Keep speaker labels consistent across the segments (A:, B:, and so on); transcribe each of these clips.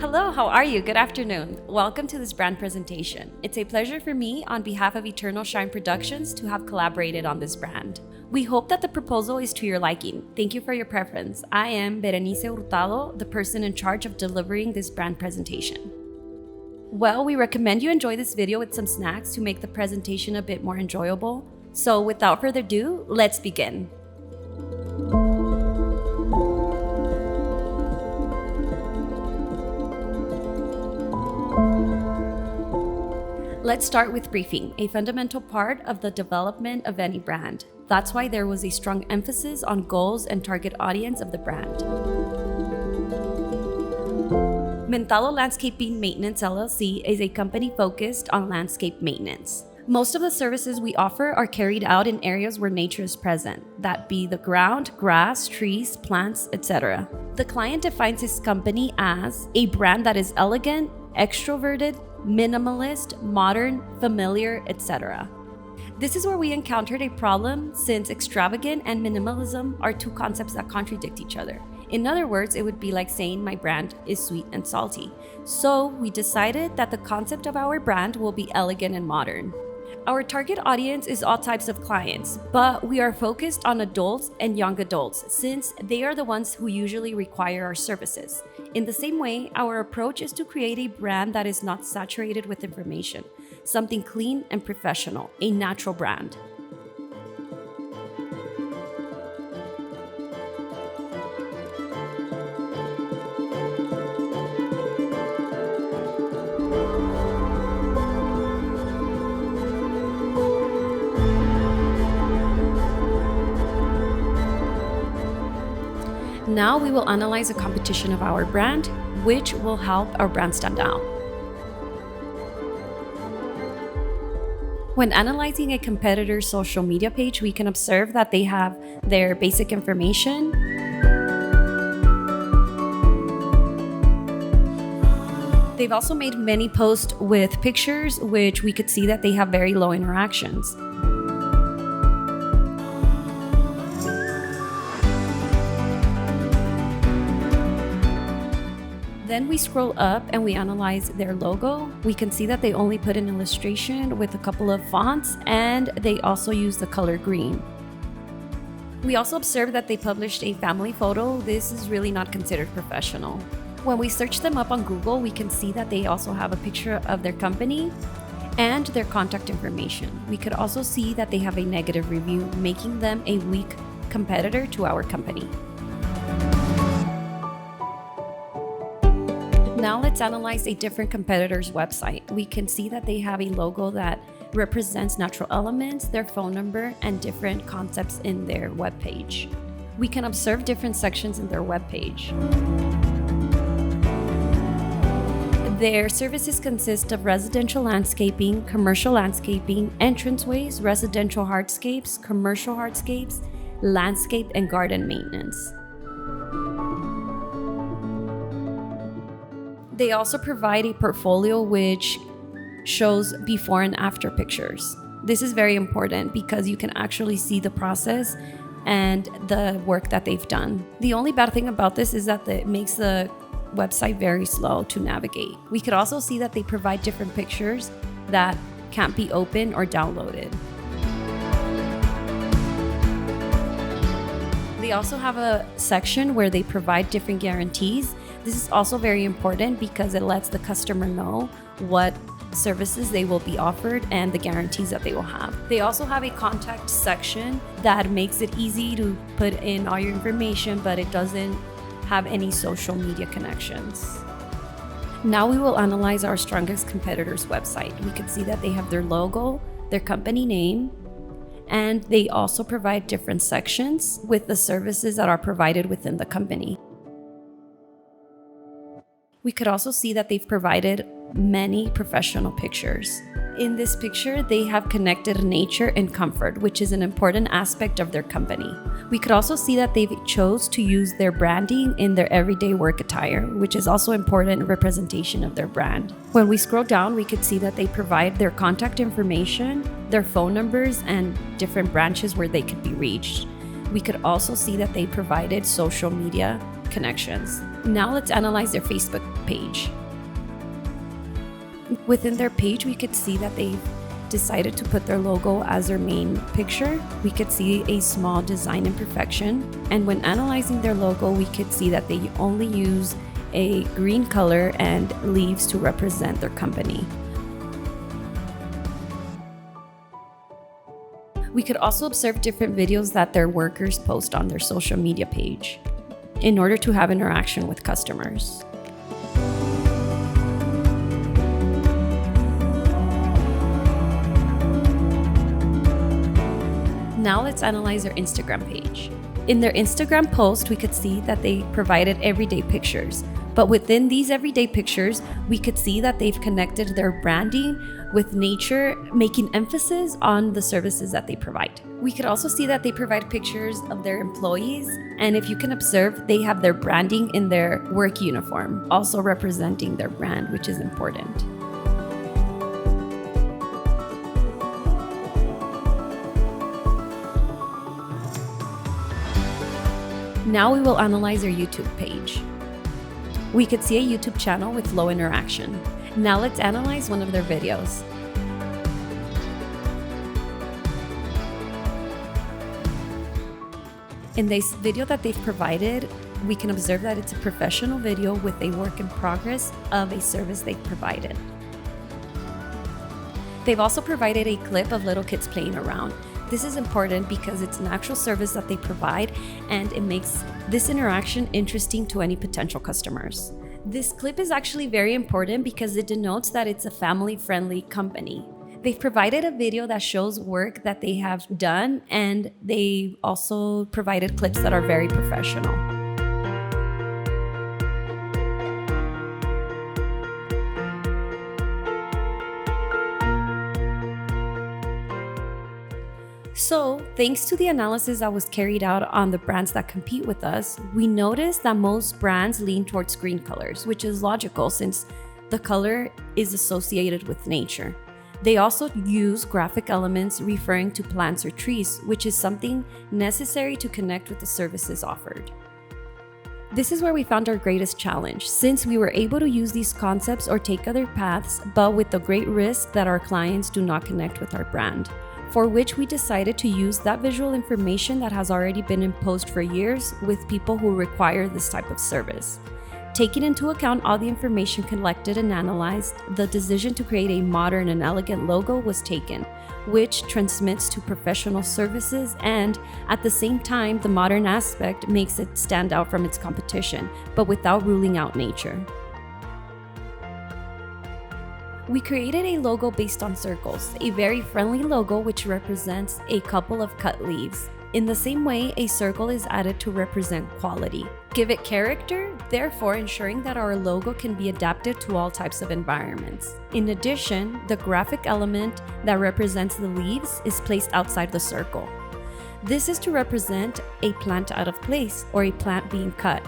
A: Hello, how are you? Good afternoon. Welcome to this brand presentation. It's a pleasure for me, on behalf of Eternal Shine Productions, to have collaborated on this brand. We hope that the proposal is to your liking. Thank you for your preference. I am Berenice Hurtado, the person in charge of delivering this brand presentation. Well, we recommend you enjoy this video with some snacks to make the presentation a bit more enjoyable. So without further ado, let's begin. Let's start with briefing, a fundamental part of the development of any brand. That's why there was a strong emphasis on goals and target audience of the brand. Mentado Landscaping Maintenance LLC is a company focused on landscape maintenance. Most of the services we offer are carried out in areas where nature is present, that be the ground, grass, trees, plants, etc. The client defines his company as a brand that is elegant, extroverted, minimalist, modern, familiar, etc. This is where we encountered a problem, since extravagant and minimalism are two concepts that contradict each other. In other words, it would be like saying my brand is sweet and salty. So we decided that the concept of our brand will be elegant and modern. Our target audience is all types of clients, but we are focused on adults and young adults, since they are the ones who usually require our services. In the same way, our approach is to create a brand that is not saturated with information, something clean and professional, a natural brand. Now we will analyze the competition of our brand, which will help our brand stand out. When analyzing a competitor's social media page, we can observe that they have their basic information, they've also made many posts with pictures, which we could see that they have very low interactions. Then we scroll up and we analyze their logo. We can see that they only put an illustration with a couple of fonts, and they also use the color green. We also observe that they published a family photo. This is really not considered professional. When we search them up on Google, we can see that they also have a picture of their company and their contact information. We could also see that they have a negative review, making them a weak competitor to our company. Now let's analyze a different competitor's website. We can see that they have a logo that represents natural elements, their phone number, and different concepts in their webpage. We can observe different sections in their webpage. Their services consist of residential landscaping, commercial landscaping, entranceways, residential hardscapes, commercial hardscapes, landscape, and garden maintenance. They also provide a portfolio which shows before and after pictures. This is very important because you can actually see the process and the work that they've done. The only bad thing about this is that it makes the website very slow to navigate. We could also see that they provide different pictures that can't be opened or downloaded. They also have a section where they provide different guarantees. This is also very important because it lets the customer know what services they will be offered and the guarantees that they will have. They also have a contact section that makes it easy to put in all your information, but it doesn't have any social media connections. Now we will analyze our strongest competitor's website. We can see that they have their logo, their company name, and they also provide different sections with the services that are provided within the company. We could also see that they've provided many professional pictures. In this picture, they have connected nature and comfort, which is an important aspect of their company. We could also see that they've chose to use their branding in their everyday work attire, which is also important representation of their brand. When we scroll down, we could see that they provide their contact information, their phone numbers, and different branches where they could be reached. We could also see that they provided social media connections. Now let's analyze their Facebook page. Within their page, we could see that they've decided to put their logo as their main picture. We could see a small design imperfection. And when analyzing their logo, we could see that they only use a green color and leaves to represent their company. We could also observe different videos that their workers post on their social media page in order to have interaction with customers. Now let's analyze their Instagram page. In their Instagram post, we could see that they provided everyday pictures. But within these everyday pictures, we could see that they've connected their branding with nature, making emphasis on the services that they provide. We could also see that they provide pictures of their employees. And if you can observe, they have their branding in their work uniform, also representing their brand, which is important. Now we will analyze their YouTube page. We could see a YouTube channel with low interaction. Now let's analyze one of their videos. In this video that they've provided, we can observe that it's a professional video with a work in progress of a service they've provided. They've also provided a clip of little kids playing around. This is important because it's an actual service that they provide and it makes this interaction interesting to any potential customers. This clip is actually very important because it denotes that it's a family-friendly company. They've provided a video that shows work that they have done, and they also provided clips that are very professional. So, thanks to the analysis that was carried out on the brands that compete with us, we noticed that most brands lean towards green colors, which is logical since the color is associated with nature. They also use graphic elements referring to plants or trees, which is something necessary to connect with the services offered. This is where we found our greatest challenge, since we were able to use these concepts or take other paths, but with the great risk that our clients do not connect with our brand, for which we decided to use that visual information that has already been imposed for years with people who require this type of service. Taking into account all the information collected and analyzed, the decision to create a modern and elegant logo was taken, which transmits to professional services, and at the same time, the modern aspect makes it stand out from its competition, but without ruling out nature. We created a logo based on circles, a very friendly logo which represents a couple of cut leaves. In the same way, a circle is added to represent quality. Give it character, therefore ensuring that our logo can be adapted to all types of environments. In addition, the graphic element that represents the leaves is placed outside the circle. This is to represent a plant out of place or a plant being cut,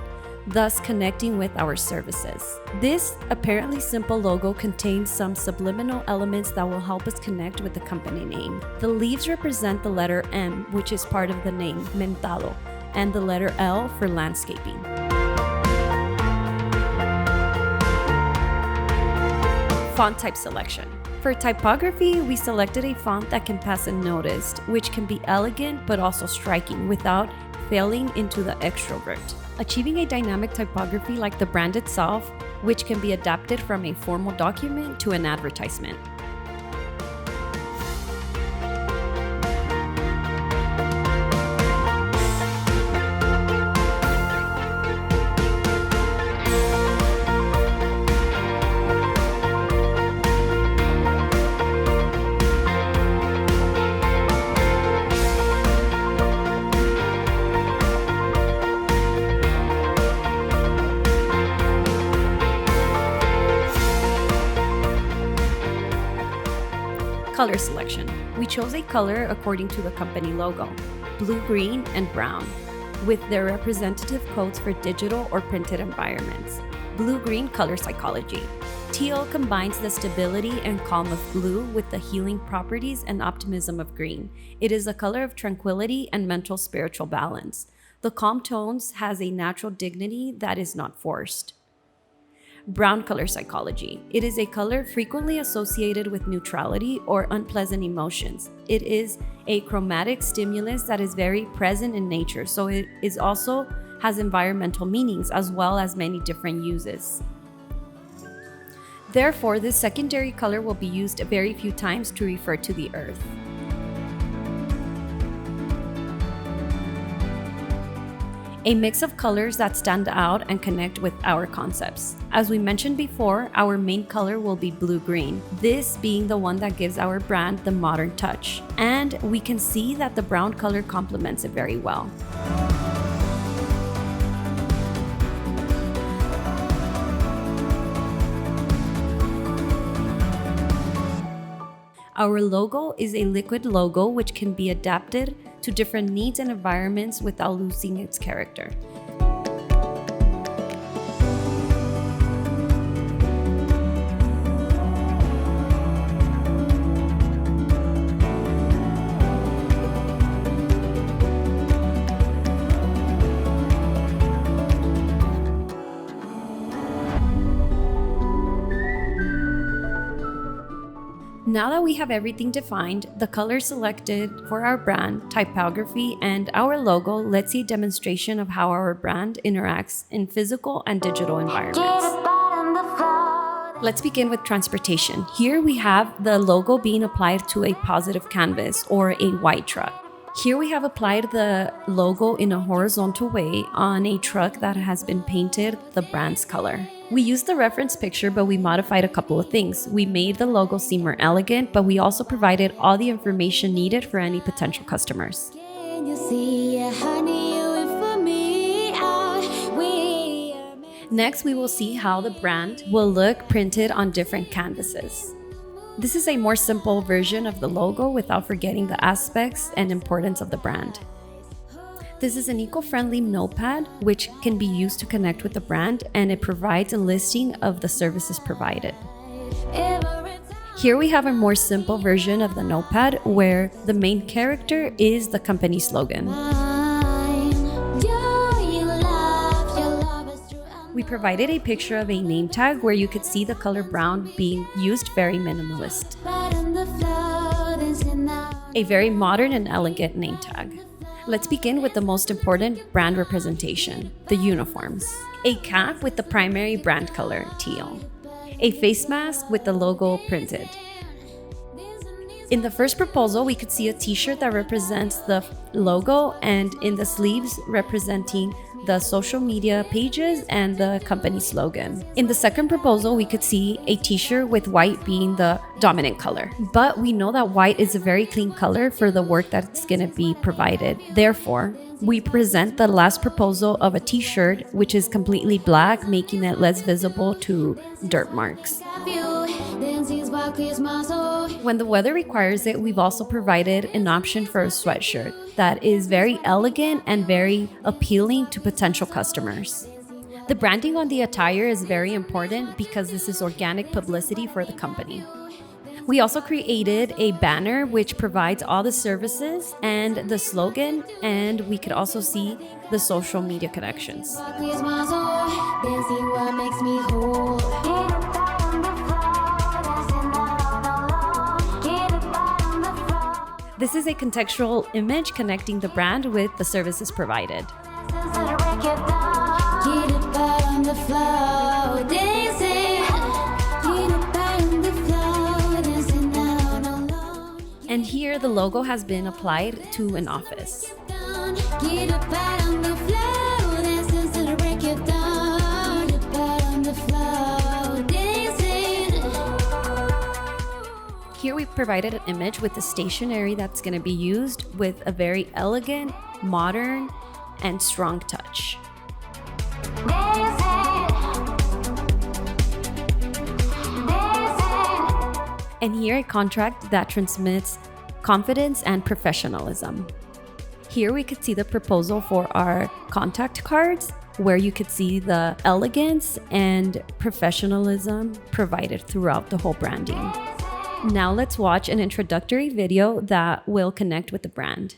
A: thus connecting with our services. This apparently simple logo contains some subliminal elements that will help us connect with the company name. The leaves represent the letter M, which is part of the name, Mentado, and the letter L for landscaping. Font type selection. For typography, we selected a font that can pass unnoticed, which can be elegant but also striking without failing into the extrovert. Achieving a dynamic typography like the brand itself, which can be adapted from a formal document to an advertisement. Color selection. We chose a color according to the company logo, blue, green, and brown, with their representative codes for digital or printed environments. Blue-green color psychology. Teal combines the stability and calm of blue with the healing properties and optimism of green. It is a color of tranquility and mental spiritual balance. The calm tones has a natural dignity that is not forced. Brown color psychology. It is a color frequently associated with neutrality or unpleasant emotions. It is a chromatic stimulus that is very present in nature, so it is also has environmental meanings as well as many different uses. Therefore, this secondary color will be used very few times to refer to the earth. A mix of colors that stand out and connect with our concepts. As we mentioned before, our main color will be blue-green, this being the one that gives our brand the modern touch. And we can see that the brown color complements it very well. Our logo is a liquid logo which can be adapted to different needs and environments without losing its character. Now that we have everything defined, the colors selected for our brand, typography, and our logo, let's see a demonstration of how our brand interacts in physical and digital environments. Let's begin with transportation. Here we have the logo being applied to a positive canvas or a white truck. Here we have applied the logo in a horizontal way on a truck that has been painted the brand's color. We used the reference picture, but we modified a couple of things. We made the logo seem more elegant, but we also provided all the information needed for any potential customers. Next, we will see how the brand will look printed on different canvases. This is a more simple version of the logo without forgetting the aspects and importance of the brand. This is an eco-friendly notepad which can be used to connect with the brand, and it provides a listing of the services provided. Here we have a more simple version of the notepad where the main character is the company slogan. We provided a picture of a name tag where you could see the color brown being used very minimalist. A very modern and elegant name tag. Let's begin with the most important brand representation, the uniforms. A cap with the primary brand color, teal. A face mask with the logo printed. In the first proposal, we could see a t-shirt that represents the logo, and in the sleeves representing the social media pages and the company slogan. In the second proposal, we could see a t-shirt with white being the dominant color. But we know that white is a very clean color for the work that's going to be provided. Therefore, we present the last proposal of a t-shirt which is completely black, making it less visible to dirt marks. When the weather requires it, we've also provided an option for a sweatshirt that is very elegant and very appealing to potential customers. The branding on the attire is very important because this is organic publicity for the company. We also created a banner which provides all the services and the slogan, and we could also see the social media connections. This is a contextual image connecting the brand with the services provided. And here the logo has been applied to an office. Here we provided an image with the stationery that's going to be used with a very elegant, modern, and strong touch. And here a contract that transmits confidence and professionalism. Here we could see the proposal for our contact cards, where you could see the elegance and professionalism provided throughout the whole branding. Now let's watch an introductory video that will connect with the brand.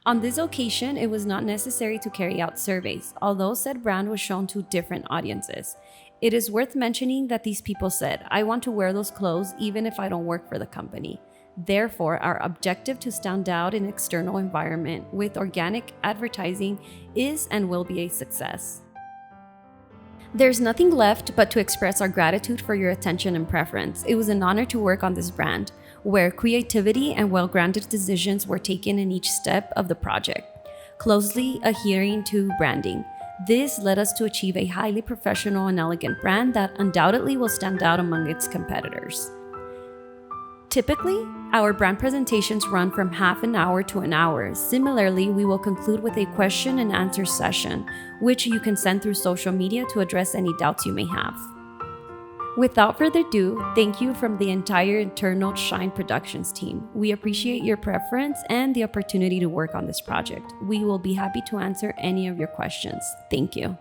A: On this occasion, it was not necessary to carry out surveys, although said brand was shown to different audiences. It is worth mentioning that these people said, "I want to wear those clothes even if I don't work for the company." Therefore, our objective to stand out in external environment with organic advertising is and will be a success. There's nothing left but to express our gratitude for your attention and preference. It was an honor to work on this brand, where creativity and well-grounded decisions were taken in each step of the project, closely adhering to branding. This led us to achieve a highly professional and elegant brand that undoubtedly will stand out among its competitors. Typically, our brand presentations run from half an hour to an hour. Similarly, we will conclude with a question and answer session, which you can send through social media to address any doubts you may have. Without further ado, thank you from the entire internal Shine Productions team. We appreciate your preference and the opportunity to work on this project. We will be happy to answer any of your questions. Thank you.